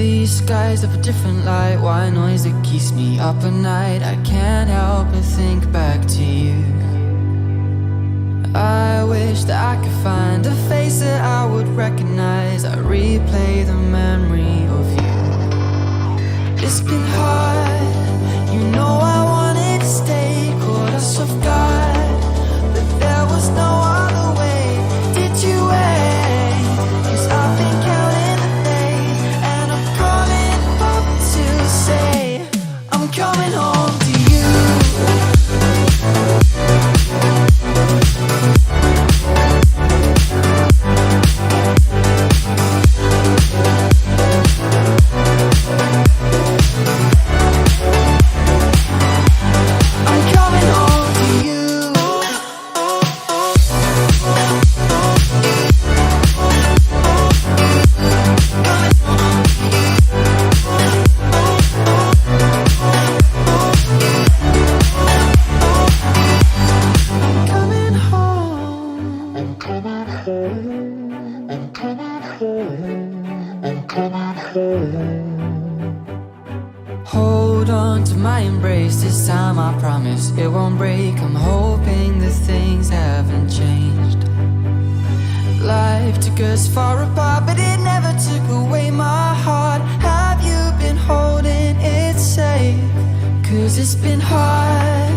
These skies have a different light, white noise that keeps me up at night. I can't help but think back to you. I wish that I could find a face that I would recognize. I replay the memory of you. It's been hard, you know I wanted to stay, caught us off guard, but there was no other way. Did you wait? 'Cause I've been counting the days, and I'm calling up to say I'm coming home to you. Hold on to my embrace, this time I promise it won't break. I'm hoping that things haven't changed. Life took us far apart, but it never took away my heart. Have you been holding it safe? 'Cause it's been hard,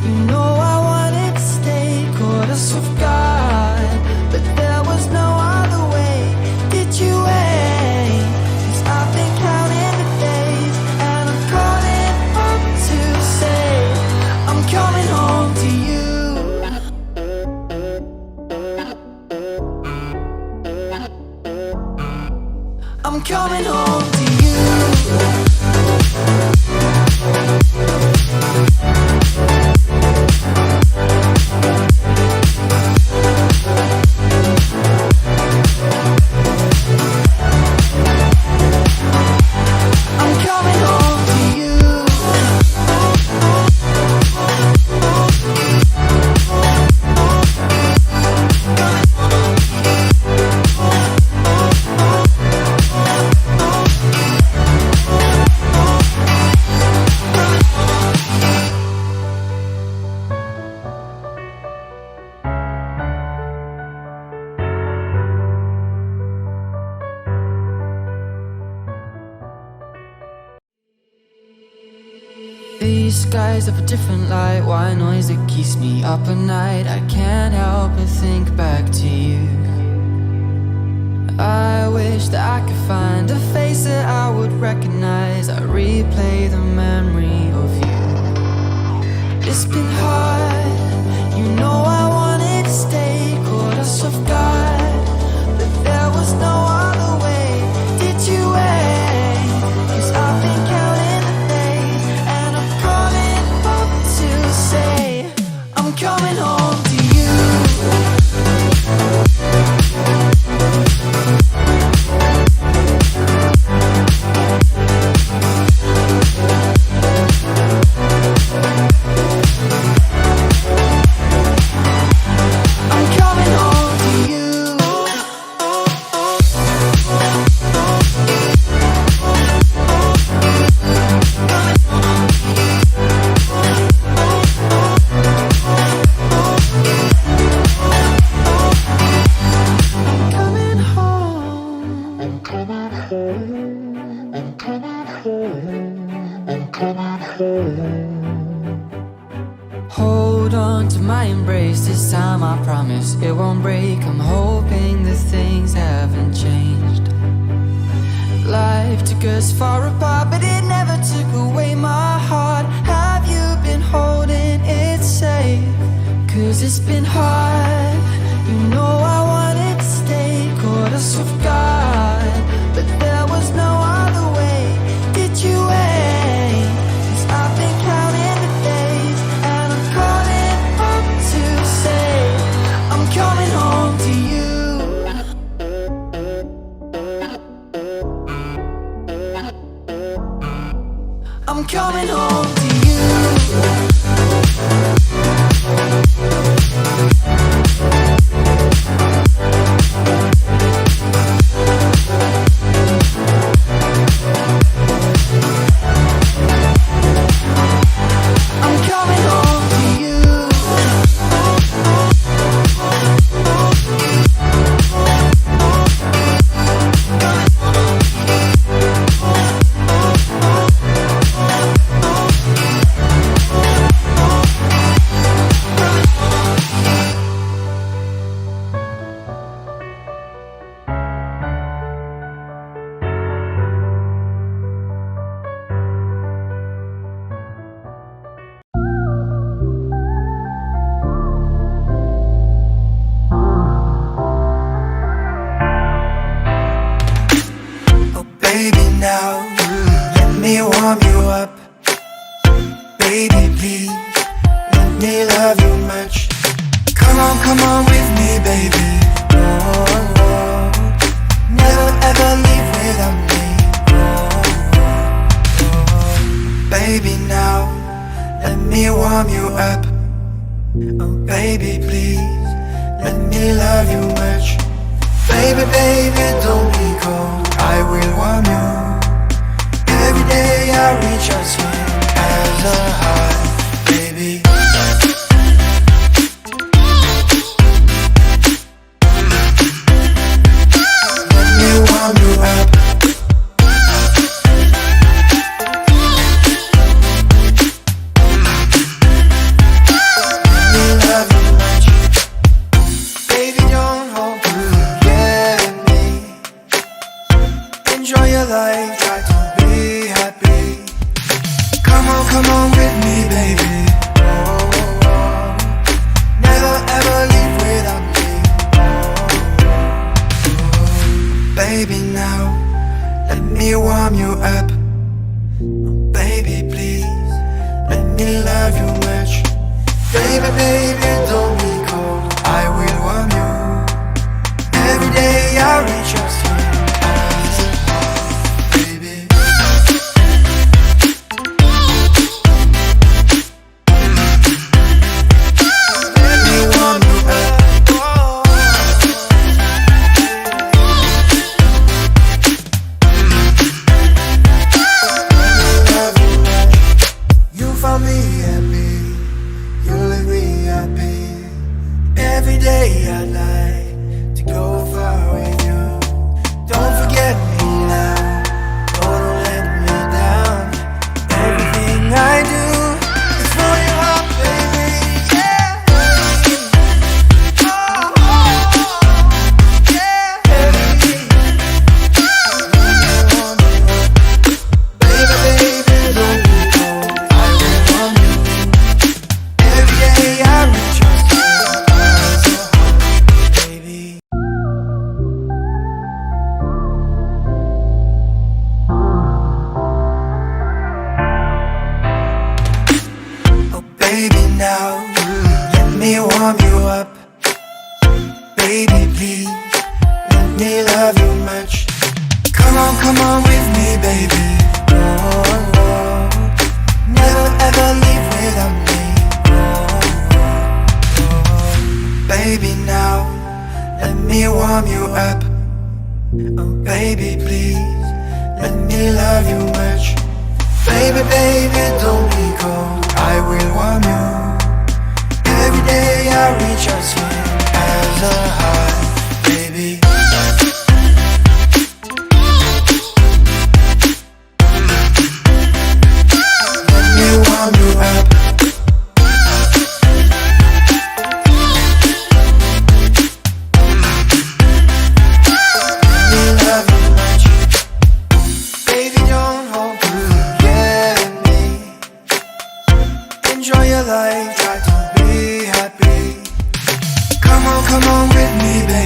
you know I wanted to stay, caught us off guard, but there was no other way. Did you wait? 'Cause I've been counting the days, and I'm calling up to say I'm coming home to you. I'm coming home to you. These skies have a different light, white noise that keeps me up at night. I can't help but think back to you. I wish that I could find a face that I would recognize. I replay the memory of you. It's been hard, you know I wanted to stay, caught us off guard, but there was no other way. Did you wait? 'Cause I've been counting the days, and I'm calling up to say I'm coming home to you. Hold on to my embrace, this time I promise it won't break. I'm hoping that things haven't changed. Life took us far apart, but it never took away my heart. Have you been holding it safe? 'Cause it's been hard, you know I wanted to stay, caught us off guard, but there was no other way. Did you wait? 'Cause I've been counting the days, and I'm calling up to say I'm coming home to you. I'm coming home to you. now, let me warm you up. Baby, please, let me love you much. Come on with me, baby. Oh, oh. Never ever leave without me. Oh, oh. Baby, now, let me warm you up. Oh, baby, please, let me love you much. Baby, baby, don't be cold, I will warm you. Every day I reach out to you as a heart, baby. Let me warm you up. Let me love you much. Baby, don't hold enjoy your life, try to be happy. Come on with me, baby. Oh, oh, oh. Never ever leave without me. Oh, oh, oh. Baby, now, let me warm you up. Oh, baby, please, let me love you much. Baby, baby, don't be cold, I will warm you. Every day I reach out to you. Every day I'd like to go far with you. Don't forget me now, don't let me down. Everything I do is for your heart, baby. Yeah. Oh, oh, yeah. Baby, baby, don't be cold, I will warm you. Every day I reach out. Baby, now, let me warm you up. Baby, please, let me love you much. Come on with me, baby. Oh, oh. Never ever leave without me. Oh, oh, oh. Baby, now, let me warm you up. Oh, baby, please, let me love you much. Baby, baby, don't be cold, I will warm you. Every day I reach out to you as a heart, baby. Let me warm you up. Let me love you much. Baby, don't hold enjoy your life, try to be happy. Come on with me, baby.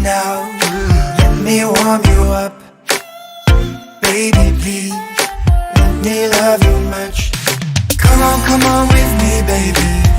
now. Let me warm you up, baby, please. Let me love you much. Come on with me, baby.